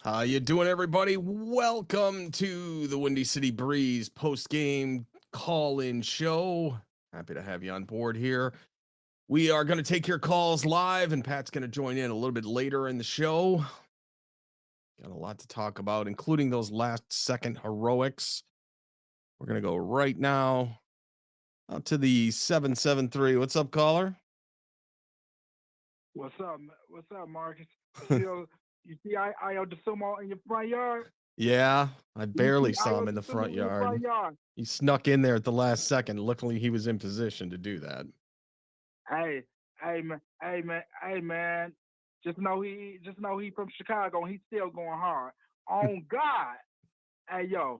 How you doing, everybody? Welcome to the Windy City Breeze post-game call-in show. Happy to have you on board here. We are going to take your calls live, and Pat's going to join in a little bit later in the show. Got a lot to talk about, including those last-second heroics. We're going to go right now out to the 773. What's up, caller? What's up? What's up, Marcus? You see Io Dosunmu in your front yard? Yeah, I You barely see saw Io him in the Dosunmu front in your front yard. yard? He snuck in there at the last second. Luckily, he was in position to do that. Hey, man. Just know he from Chicago and he's still going hard. On God. Hey yo.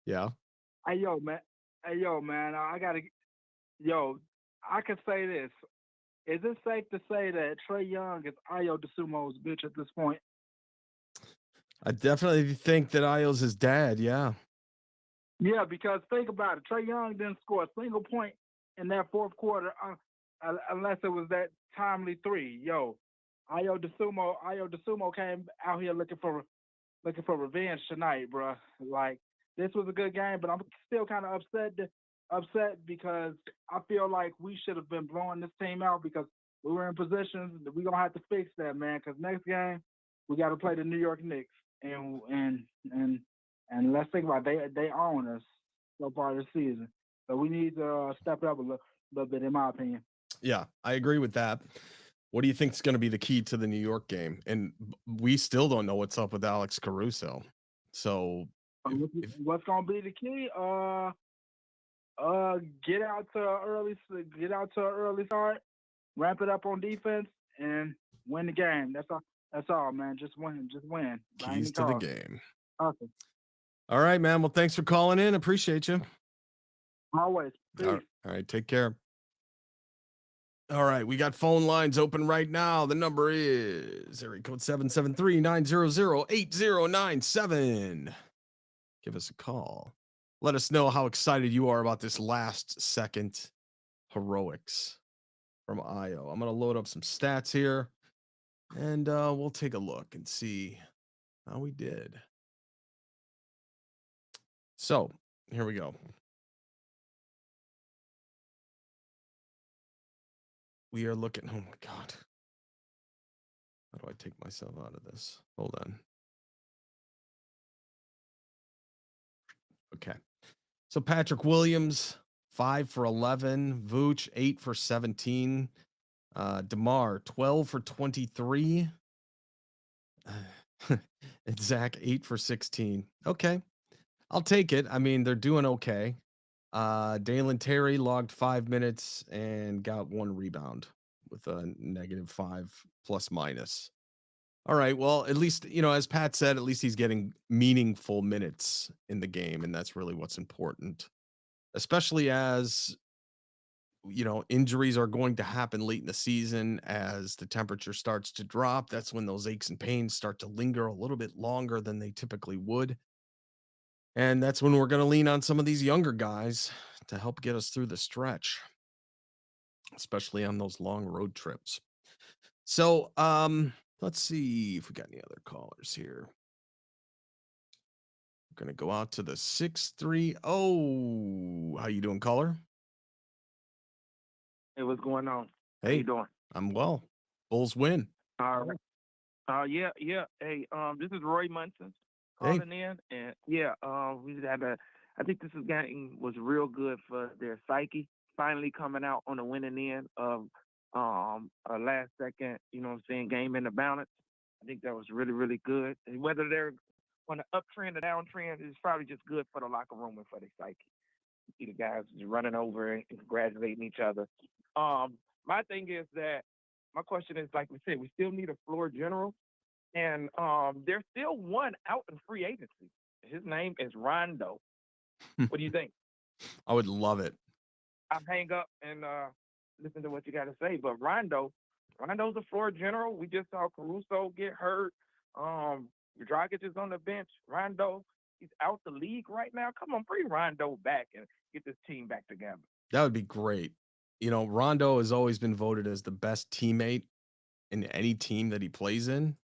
Yeah. Hey yo, man. I gotta I can say this. Is it safe to say that Trae Young is Io Dosunmu's bitch at this point? I definitely think that Io's his dad. Yeah. Yeah, because think about it. Trae Young didn't score a single point in that fourth quarter unless it was that timely three. Io Dosunmu came out here looking for revenge tonight, bro. Like this was a good game, but I'm still kind of upset because I feel like we should have been blowing this team out because we were in positions that we're gonna have to fix that, man. Because next game we got to play the New York Knicks, and let's think about it, they own us so far this season, so we need to step it up a little bit, in my opinion. Yeah, I agree with that. What do you think is going to be the key to the New York game? And we still don't know what's up with Alex Caruso. So What's gonna be the key? Get out to an early start, ramp it up on defense, and win the game. That's all, man. Just win. Keys to the game. Awesome. All right, man. Well, thanks for calling in. Appreciate you. Always. All right. Take care. All right. We got phone lines open right now. The number is area code 773-900-8097. Give us a call. Let us know how excited you are about this last second heroics from Io. I'm going to load up some stats here, and we'll take a look and see how we did. So here we go. We are looking. Oh my God. How do I take myself out of this? Hold on. Okay. So Patrick Williams, 5 for 11. Vooch, 8 for 17. DeMar, 12 for 23. And Zach, 8 for 16. Okay. I'll take it. I mean, they're doing okay. Dalen Terry logged 5 minutes and got 1 rebound with a -5 plus minus. All right. Well, at least, as Pat said, at least he's getting meaningful minutes in the game. And that's really what's important, especially as, injuries are going to happen late in the season as the temperature starts to drop. That's when those aches and pains start to linger a little bit longer than they typically would. And that's when we're going to lean on some of these younger guys to help get us through the stretch, especially on those long road trips. So, let's see if we got any other callers here. We're going to go out to the 630. How you doing, caller? Hey, what's going on? Hey, how you doing? I'm well. Bulls win. All right. Yeah. Hey, this is Roy Munson Hey. calling in, and yeah, we just had I think this game was real good for their psyche, finally coming out on the winning end of a last second, game in the balance. I think that was really, really good. And whether they're on the uptrend or downtrend, it's probably just good for the locker room and for their psyche. See the guys just running over and congratulating each other. My thing is that my question is, like we said, we still need a floor general, and there's still one out in free agency. His name is Rondo. What do you think? I would love it. I'll hang up and listen to what you got to say. But Rondo's a floor general. We just saw Caruso get hurt. Dragic is on the bench. Rondo, he's out the league right now. Come on, bring Rondo back and get this team back together. That would be great. Rondo has always been voted as the best teammate in any team that he plays in.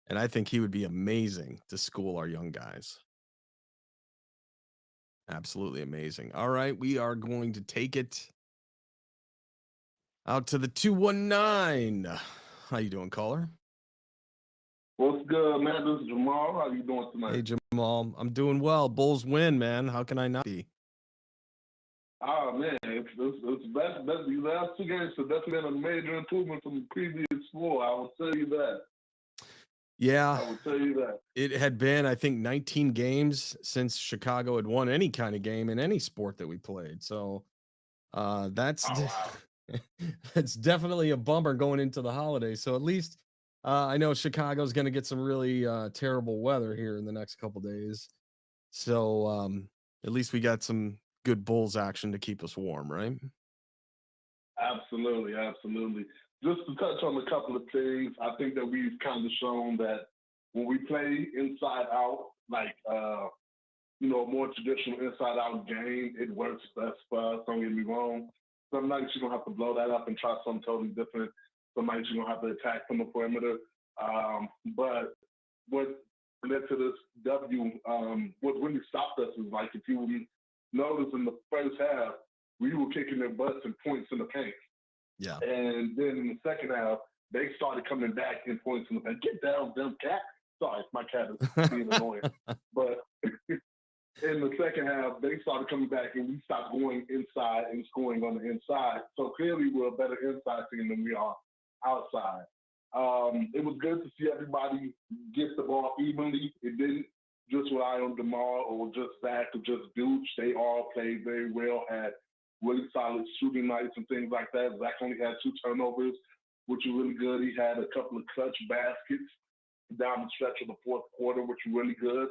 and I think he would be amazing to school our young guys. Absolutely amazing. All right, we are going to take it out to the 219. How you doing, caller? What's good, man? This is Jamal. How you doing Hey, tonight? Jamal. I'm doing well. Bulls win, man. How can I not be? Oh man, it's these last two games have definitely been a major improvement from the previous four. I will tell you that. Yeah, I will tell you that. it had been, I think, 19 games since Chicago had won any kind of game in any sport that we played. So that's Oh wow. that's definitely a bummer going into the holidays. So at least I know Chicago's going to get some really terrible weather here in the next couple days. So at least we got some good Bulls action to keep us warm, right? Absolutely, absolutely. Just to touch on a couple of things, I think that we've kind of shown that when we play inside out, like a more traditional inside out game, it works best for us. Don't get me wrong. Some nights you're gonna have to blow that up and try something totally different. Some nights you're gonna have to attack from the perimeter. But what led to this W, what really stopped us is like if you notice in the first half, we were kicking their butts and points in the paint. Yeah. And then in the second half, they started coming back in points in the paint. Get down, dumb cat. Sorry, my cat is being annoying. But in the second half, they started coming back and we stopped going inside and scoring on the inside. So clearly we're a better inside team than we are outside. It was good to see everybody get the ball evenly. It didn't just rely on DeMar or just Zach or just Dooch. They all played very well, had really solid shooting nights and things like that. Zach only had 2 turnovers, which was really good. He had a couple of clutch baskets down the stretch of the fourth quarter, which was really good.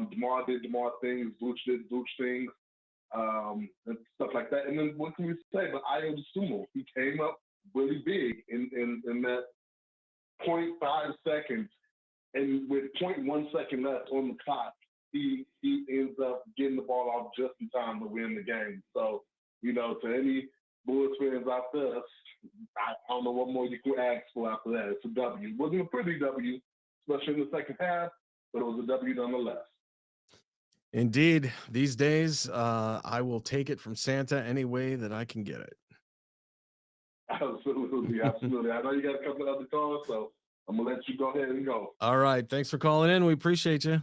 DeMar did DeMar things, Dooch did Dooch things, and stuff like that. And then what can we say? But Dosunmu, he came up really big in that 0.5 seconds, and with 0.1 second left on the clock, he ends up getting the ball off just in time to win the game. So, to any Bulls fans out there, I don't know what more you can ask for after that. It's a W. It wasn't a pretty W, especially in the second half, but it was a W nonetheless. Indeed. These days, I will take it from Santa any way that I can get it. Absolutely, absolutely. I know you got a couple of other calls, so I'm gonna let you go ahead and go. All right. Thanks for calling in. We appreciate you.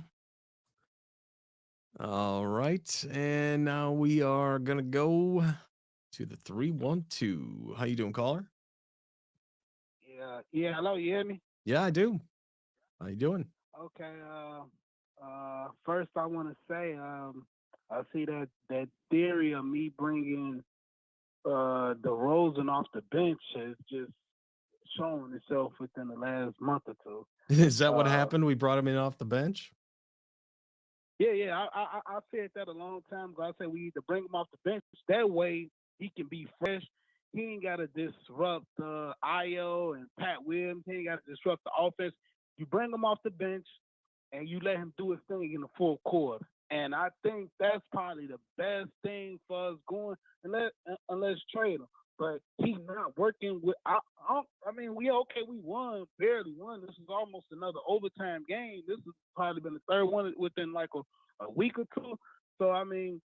All right. And now we are gonna go to the 312. How you doing, caller? Yeah. Hello, you hear me? Yeah, I do. How you doing? Okay. First I want to say, I see that theory of me bringing DeRozan off the bench has just shown itself within the last month or two. Is that what Uh, happened? We brought him in off the bench? yeah. I said that a long time ago. I said we need to bring him off the bench. That way he can be fresh. He ain't got to disrupt Io and Pat Williams. He ain't got to disrupt the offense. You bring him off the bench and you let him do his thing in the fourth quarter. And I think that's probably the best thing for us going, unless trade him. But he's not working with. I mean, we okay. We won, barely won. This is almost another overtime game. This has probably been the third one within like a week or two. So I mean,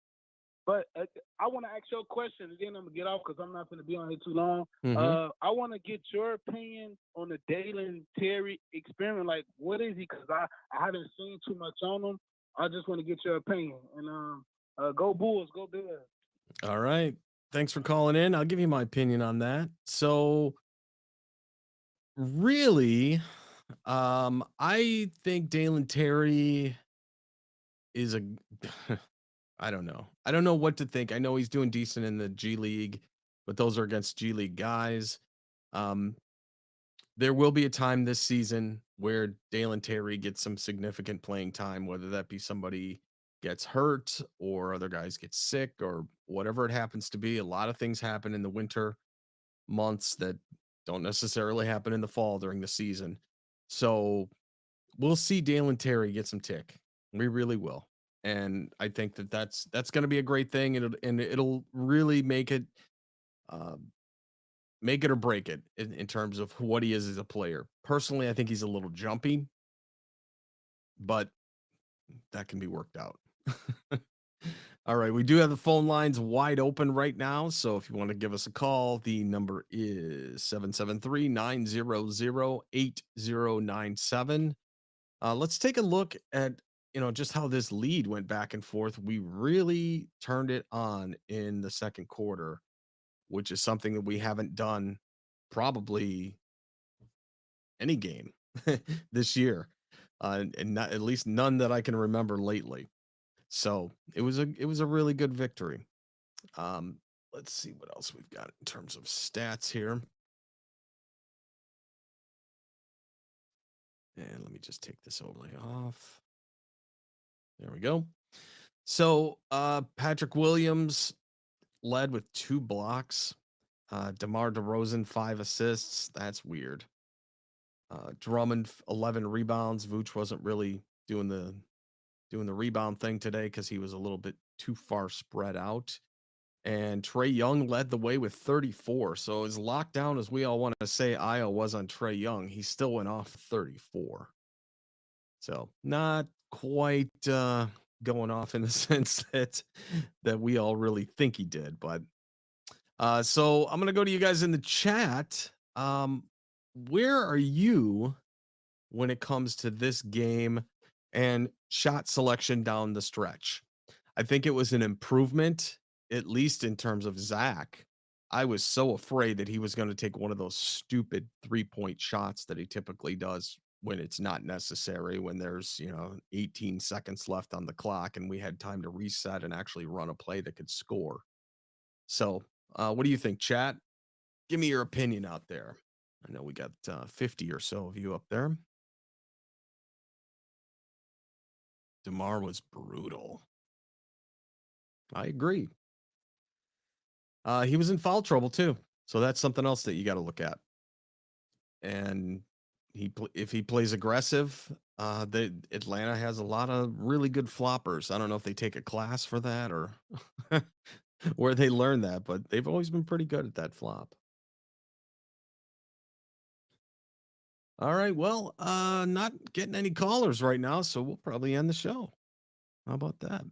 but I want to ask you a question, and then I'm gonna get off because I'm not gonna be on here too long. Mhm. I want to get your opinion on the Dalen Terry experiment. Like, what is he? Because I haven't seen too much on him. I just want to get your opinion. And go Bulls, go Bears. All right. Thanks for calling in. I'll give you my opinion on that. So, really, I think Dalen Terry is a I don't know. I don't know what to think. I know he's doing decent in the G League, but those are against G League guys. Um, there will be a time this season where Dalen Terry gets some significant playing time, whether that be somebody gets hurt or other guys get sick or whatever it happens to be. A lot of things happen in the winter months that don't necessarily happen in the fall during the season. So we'll see Dalen Terry get some tick. We really will. And I think that that's going to be a great thing, and it'll really um, make it or break it in terms of what he is as a player. Personally, I think he's a little jumpy. but that can be worked out. All right, we do have the phone lines wide open right now, so if you want to give us a call, the number is 773-900-8097. Let's take a look at, just how this lead went back and forth. We really turned it on in the second quarter, which is something that we haven't done probably any game this year, and not, at least none that I can remember lately. So it was a really good victory. Um, let's see what else we've got in terms of stats here. And let me just take this overlay off. There we go. So Patrick Williams led with 2 blocks. DeMar DeRozan 5 assists. That's weird. Drummond 11 rebounds. Vooch wasn't really doing the rebound thing today because he was a little bit too far spread out. And Trae Young led the way with 34. So as locked down as we all want to say Io was on Trae Young, he still went off 34. So not quite going off in the sense that we all really think he did. But so I'm gonna go to you guys in the chat. Where are you when it comes to this game and shot selection down the stretch? I think it was an improvement, at least in terms of Zach. I was so afraid that he was going to take one of those stupid 3-point shots that he typically does when it's not necessary, when there's, 18 seconds left on the clock and we had time to reset and actually run a play that could score. So, what do you think, chat? Give me your opinion out there. I know we got 50 or so of you up there. DeMar was brutal. I agree. He was in foul trouble too, so that's something else that you got to look at. And if he plays aggressive, Atlanta has a lot of really good floppers. I don't know if they take a class for that or where they learn that, but they've always been pretty good at that flop. All right, well, not getting any callers right now, so we'll probably end the show. How about that?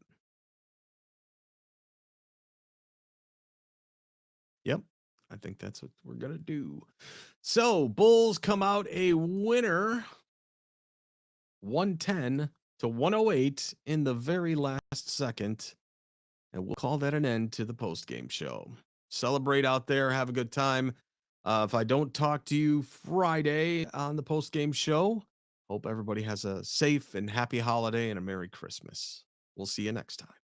Yep. I think that's what we're going to do. So, Bulls come out a winner 110 to 108 in the very last second. And we'll call that an end to the post-game show. Celebrate out there. Have a good time. If I don't talk to you Friday on the post-game show, hope everybody has a safe and happy holiday and a Merry Christmas. We'll see you next time.